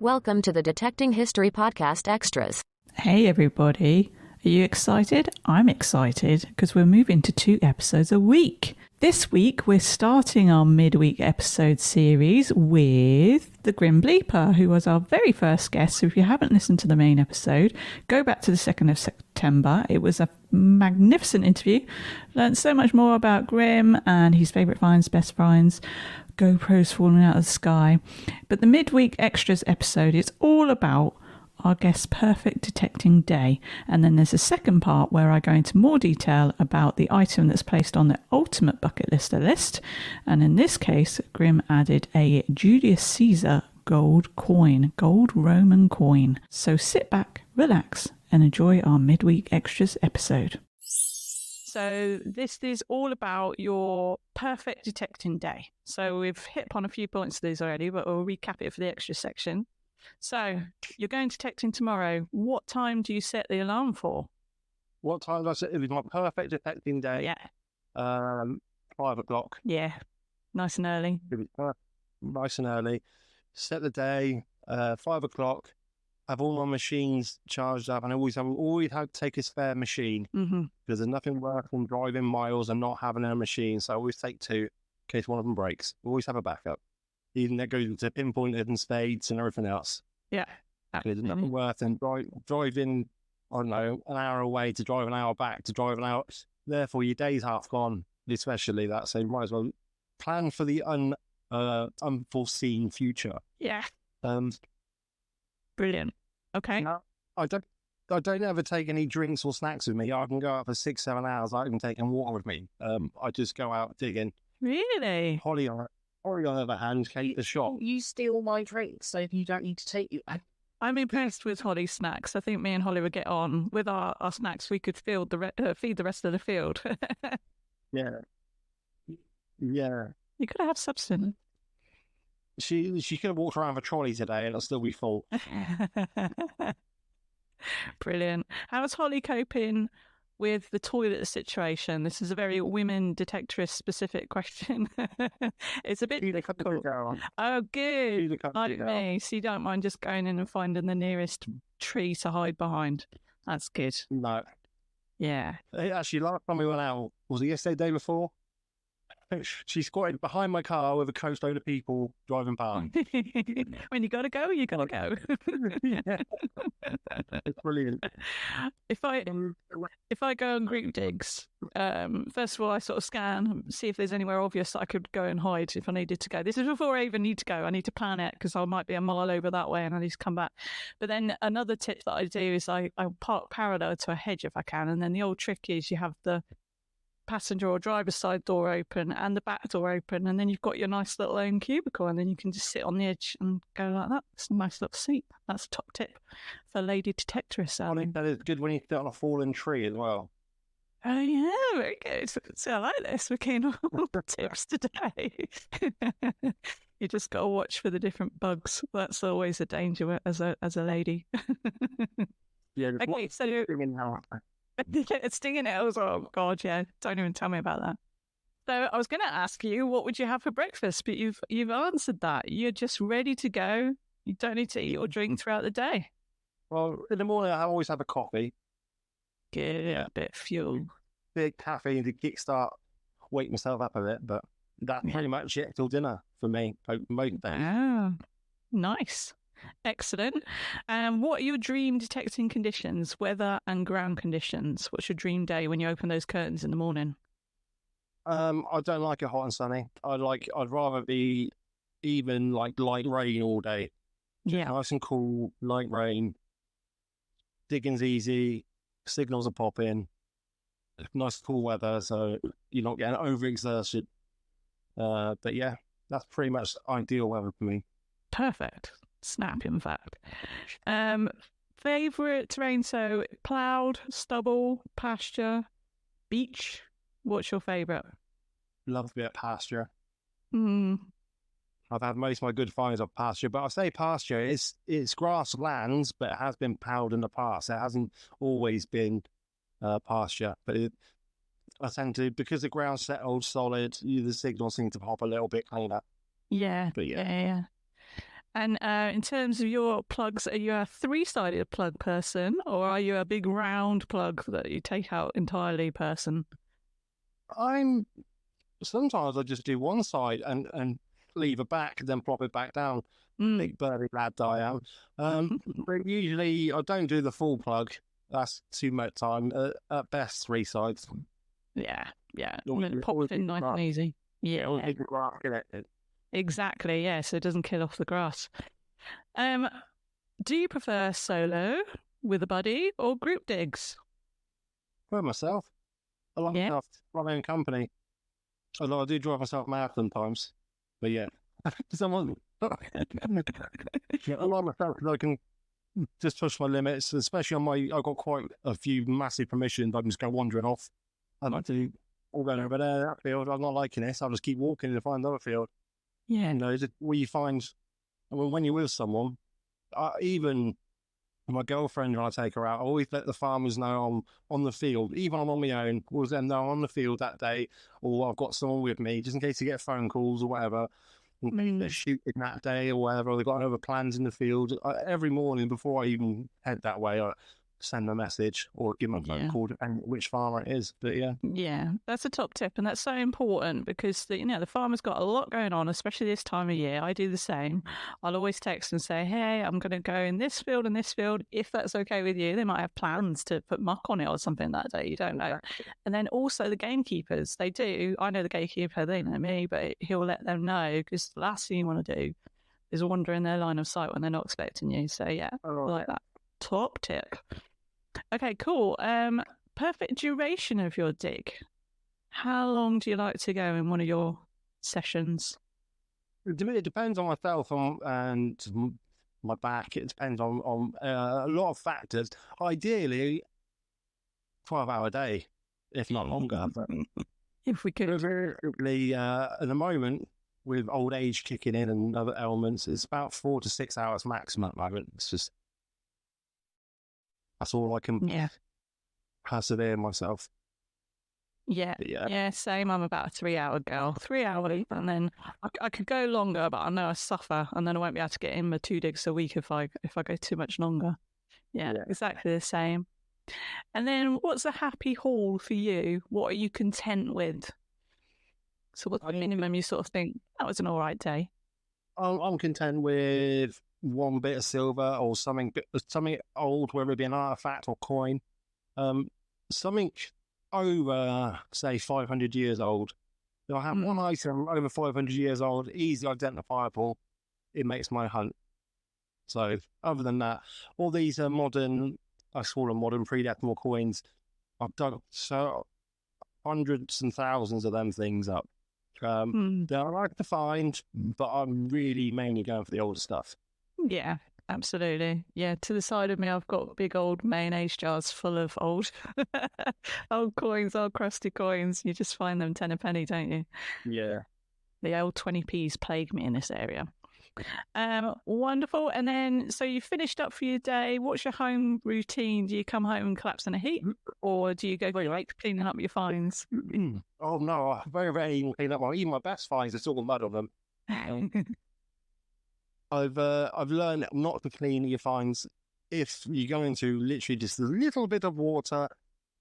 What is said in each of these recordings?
Welcome to the Detecting History Podcast Extras. Hey everybody, are you excited? I'm excited because we're moving to 2 episodes a week. This week we're starting our midweek episode series with the Grim Bleeper, who was our very first guest. So if you haven't listened to the main episode, go back to the 2nd of September. It was a magnificent interview. Learned so much more about Grim and his favourite finds, best finds, GoPros falling out of the sky. But the midweek extras episode is all about our guest's perfect detecting day. And then there's a second part where I go into more detail about the item that's placed on the ultimate bucket lister list. And in this case, Grim added a Julius Caesar gold Roman coin. So sit back, relax, and enjoy our midweek extras episode. So this is all about your perfect detecting day. So we've hit upon a few points of these already, but we'll recap it for the extra section. So you're going detecting tomorrow. What time do you set the alarm for? What time did I set? It was my perfect detecting day. Yeah. 5 o'clock. Yeah. Nice and early. It was nice and early. Set the day, 5 o'clock. Have all my machines charged up, and I always had to take a spare machine because there's nothing worse than driving miles and not having a machine. So I always take 2 in case one of them breaks. Always have a backup. Even that goes into pinpointed and spades and everything else. Yeah. There's nothing worse than driving, I don't know, an hour away to drive an hour back to drive an hour. Therefore, your day's half gone, especially that. So you might as well plan for the unforeseen future. Yeah. Brilliant. Okay. No, I don't ever take any drinks or snacks with me. I can go out for 6-7 hours. I can take water with me. I just go out digging. Really? Holly on the other hand, Kate the shop. You steal my drinks, so you don't need to take you. I'm impressed with Holly's snacks. I think me and Holly would get on. With our snacks, we could feed the rest of the field. Yeah. You could have substance. She could have walked around with a trolley today and it'll still be full. Brilliant. How's Holly coping with the toilet situation? This is a very women detectorist specific question. It's a bit difficult. Oh, good. Like me. So you don't mind just going in and finding the nearest tree to hide behind. That's good. No. Yeah. Actually, last time we went out, was it yesterday, day before? She squatted behind my car with a coach load of people driving past. When you gotta go, you gotta go. Yeah. It's brilliant. If I go on group digs, first of all, I sort of scan, see if there's anywhere obvious that I could go and hide if I needed to go. This is before I even need to go. I need to plan it because I might be a mile over that way and I need to come back. But then another tip that I do is I park parallel to a hedge if I can. And then the old trick is you have the passenger or driver's side door open and the back door open, and then you've got your nice little own cubicle, and then you can just sit on the edge and go like that. It's a nice little seat. That's a top tip for lady detectorists out I think that is good when you sit on a fallen tree as well. Oh yeah, very good. So I like this. We're keen on all the tips today. You just got to watch for the different bugs. That's always a danger as a lady. Yeah. Okay, so it's stinging nails. Oh God, yeah. Don't even tell me about that. So I was going to ask you, what would you have for breakfast? But you've answered that. You're just ready to go. You don't need to eat or drink throughout the day. Well, in the morning I always have a coffee. Get a bit of fuel. Big caffeine to kickstart, wake myself up a bit. But that's pretty much it till dinner for me. Most days. Oh, nice. Excellent. What are your dream detecting conditions, weather and ground conditions? What's your dream day when you open those curtains in the morning? I don't like it hot and sunny. I'd rather be even like light rain all day. Yeah. Nice and cool, light rain. Digging's easy. Signals are popping. Nice cool weather, so you're not getting overexerted. But yeah, that's pretty much ideal weather for me. Perfect. Snap, in fact. Favourite terrain? So ploughed, stubble, pasture, beach. What's your favourite? Love to be at pasture. Mm. I've had most of my good finds of pasture, but I say pasture, it's grasslands, but it has been ploughed in the past. It hasn't always been pasture, but I tend to, because the ground's settled solid, the signals seem to pop a little bit cleaner. Yeah, But yeah. And in terms of your plugs, are you a three-sided plug person, or are you a big round plug that you take out entirely person? Sometimes I just do one side and leave it back, then plop it back down. Big burly lad that I am. But usually I don't do the full plug. That's too much time. At best, three sides. Yeah. Always- Pop always it in big nice and grass. easy. Yeah, Always big grass connected. exactly. Yeah, so it doesn't kill off the grass. Do you prefer solo with a buddy or group digs? For myself, I like Yeah. myself, my own company. Although I do drive myself mad sometimes. But yeah, someone. Yeah, I like myself because I can just push my limits, especially on I've got quite a few massive permissions. I can just go wandering off. I like to all going over there, that field. I'm not liking this. I'll just keep walking and find another field. Yeah. You know, where you find, when you're with someone, even my girlfriend, when I take her out, I always let the farmers know I'm on the field. Even I'm on my own, always let them know I'm on the field that day, or I've got someone with me, just in case you get phone calls or whatever. They're shooting that day or whatever. They've got other plans in the field. Every morning before I even head that way, I send them a message or give them a phone call, depending on which farmer it is. But yeah, that's a top tip, and that's so important because the farmer's got a lot going on, especially this time of year. I do the same. I'll always text and say, "Hey, I'm going to go in this field and this field. If that's okay with you." They might have plans to put muck on it or something that day. You don't know. And then also the gamekeepers, they do. I know the gamekeeper; they know me, but he'll let them know because the last thing you want to do is wander in their line of sight when they're not expecting you. So yeah, I like that. Top tip. Okay, cool. Perfect duration of your dig. How long do you like to go in one of your sessions? it depends on myself and my back. It depends on a lot of factors. Ideally, 12-hour day, if not longer. But If we could. at the moment, with old age kicking in and other elements, it's about 4 to 6 hours maximum at the moment. It's just, that's all I can persevere myself. Yeah, same. I'm about a 3-hour girl. 3 hours, and then I could go longer, but I know I suffer, and then I won't be able to get in my 2 digs a week if I go too much longer. Yeah, exactly the same. And then, what's a happy haul for you? What are you content with? So, what's the minimum you sort of think that was an all right day? I'm content with one bit of silver or something old, whether it be an artifact or coin. Something over, say, 500 years old. If I have one item over 500 years old, easily identifiable, it makes my hunt. So, other than that, all these modern, I call them modern pre-decimal coins, I've dug so hundreds and thousands of them things up. That I like to find, but I'm really mainly going for the older stuff. Yeah, absolutely. Yeah, to the side of me, I've got big old mayonnaise jars full of old coins, old crusty coins. You just find them 10 a penny, don't you? Yeah. The old 20p's plague me in this area. Wonderful. And then, so you finished up for your day. What's your home routine? Do you come home and collapse in a heap, or do you go cleaning up your finds? Oh no, I very rarely even clean up even my best finds. It's all mud on them. I've learned not to clean your finds if you go into literally just a little bit of water,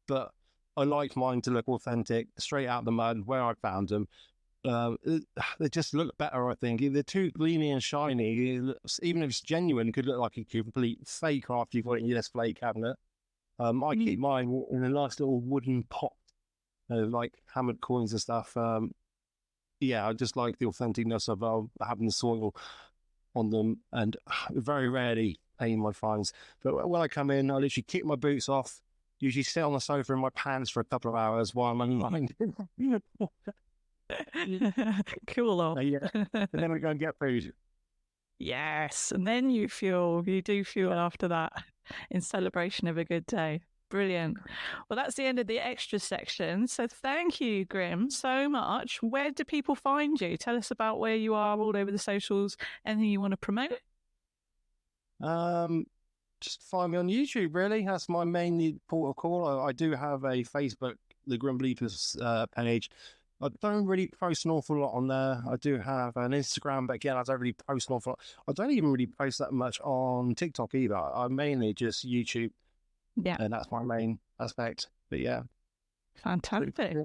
but I like mine to look authentic, straight out the mud where I found them. They just look better, I think. If they're too gleamy and shiny, even if it's genuine, it could look like a complete fake after you've got it in your display cabinet. I keep mine in a nice little wooden pot, like hammered coins and stuff. I just like the authenticness of having the soil on them, and very rarely clean my finds. But when I come in, I literally kick my boots off, usually sit on the sofa in my pants for a couple of hours while I'm unwinding. Cool off. And then we go and get food. Yes, and then you do feel after that in celebration of a good day. Brilliant. Well, that's the end of the extra section. So thank you, Grim, so much. Where do people find you? Tell us about where you are all over the socials. Anything you want to promote? Just find me on YouTube, really. That's my main port of call. I do have a Facebook, the Grim Bleepers page. I don't really post an awful lot on there. I do have an Instagram, but again, I don't really post an awful lot. I don't even really post that much on TikTok either. I'm mainly just YouTube. Yeah. And that's my main aspect. But yeah. Fantastic.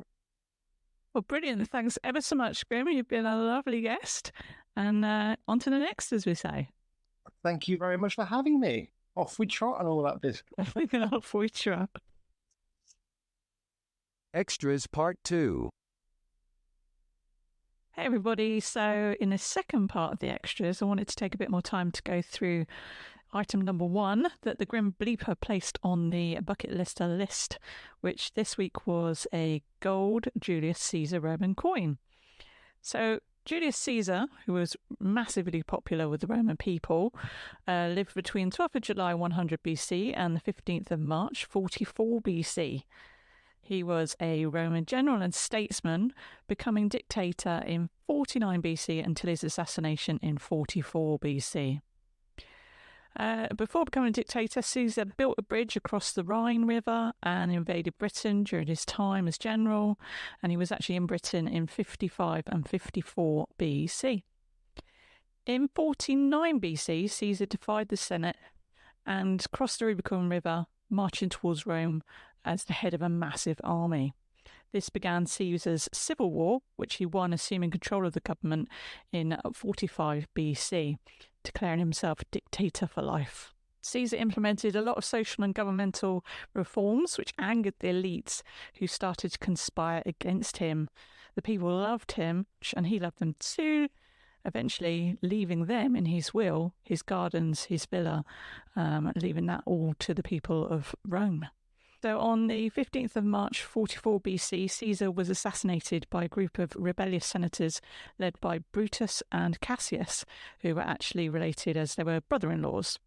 Well, brilliant. Thanks ever so much, Grim. You've been a lovely guest. And on to the next, as we say. Thank you very much for having me. Off we trot and all that bit. Off we trot. Extras Part 2. Hey everybody, so in the second part of the extras, I wanted to take a bit more time to go through item number 1 that the Grim Bleeper placed on the bucketlister list, which this week was a gold Julius Caesar Roman coin. So Julius Caesar, who was massively popular with the Roman people, lived between 12th of July 100 BC and the 15th of March 44 BC. He was a Roman general and statesman, becoming dictator in 49 BC until his assassination in 44 BC. Before becoming dictator, Caesar built a bridge across the Rhine River and invaded Britain during his time as general, and he was actually in Britain in 55 and 54 BC. In 49 BC, Caesar defied the Senate and crossed the Rubicon River, marching towards Rome as the head of a massive army. This began Caesar's civil war, which he won assuming control of the government in 45 BC, declaring himself dictator for life. Caesar implemented a lot of social and governmental reforms, which angered the elites who started to conspire against him. The people loved him, and he loved them too, eventually leaving them in his will, his gardens, his villa, leaving that all to the people of Rome. So on the 15th of March 44 BC, Caesar was assassinated by a group of rebellious senators led by Brutus and Cassius, who were actually related as they were brother-in-laws.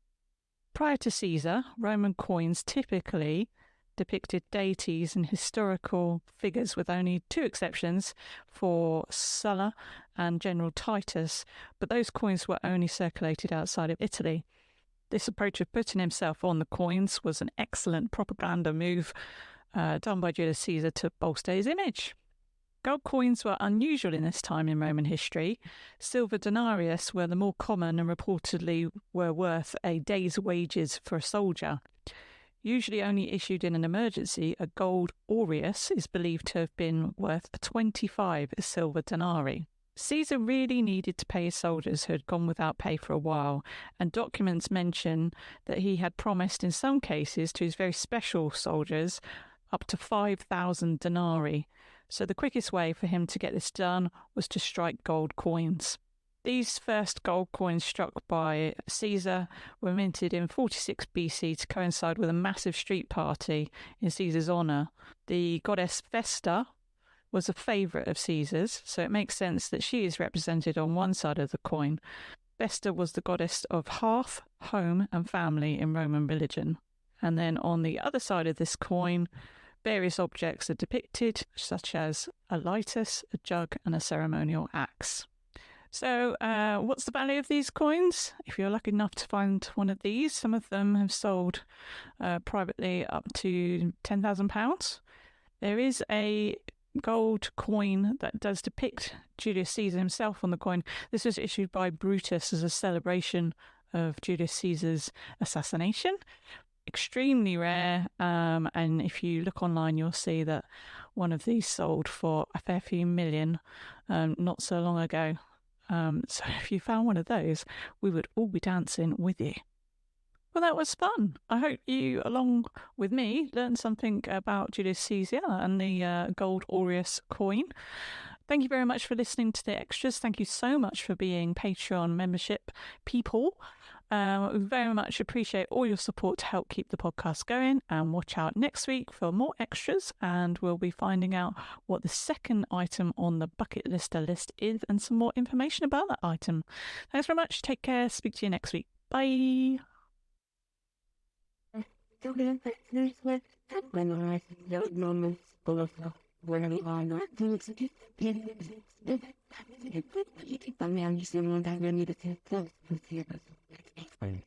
Prior to Caesar, Roman coins typically depicted deities and historical figures, with only 2 exceptions for Sulla and General Titus, but those coins were only circulated outside of Italy. This approach of putting himself on the coins was an excellent propaganda move done by Julius Caesar to bolster his image. Gold coins were unusual in this time in Roman history. Silver denarius were the more common and reportedly were worth a day's wages for a soldier. Usually only issued in an emergency, a gold aureus is believed to have been worth 25 silver denarii. Caesar really needed to pay his soldiers who had gone without pay for a while, and documents mention that he had promised in some cases to his very special soldiers up to 5,000 denarii. So the quickest way for him to get this done was to strike gold coins. These first gold coins struck by Caesar were minted in 46 BC to coincide with a massive street party in Caesar's honour. The goddess Vesta was a favourite of Caesar's, so it makes sense that she is represented on one side of the coin. Vesta was the goddess of hearth, home and family in Roman religion. And then on the other side of this coin, various objects are depicted, such as a lightus, a jug and a ceremonial axe. So what's the value of these coins? If you're lucky enough to find one of these, some of them have sold privately up to £10,000. There is a gold coin that does depict Julius Caesar himself on the coin. This was issued by Brutus as a celebration of Julius Caesar's assassination. Extremely rare, and if you look online you'll see that one of these sold for a fair few million not so long ago. So if you found one of those, we would all be dancing with you. Well, that was fun. I hope you, along with me, learned something about Julius Caesar and the gold aureus coin. Thank you very much for listening to the extras. Thank you so much for being Patreon membership people. We very much appreciate all your support to help keep the podcast going, and watch out next week for more extras, and we'll be finding out what the second item on the bucket lister list is and some more information about that item. Thanks very much. Take care. Speak to you next week. Bye. Fine.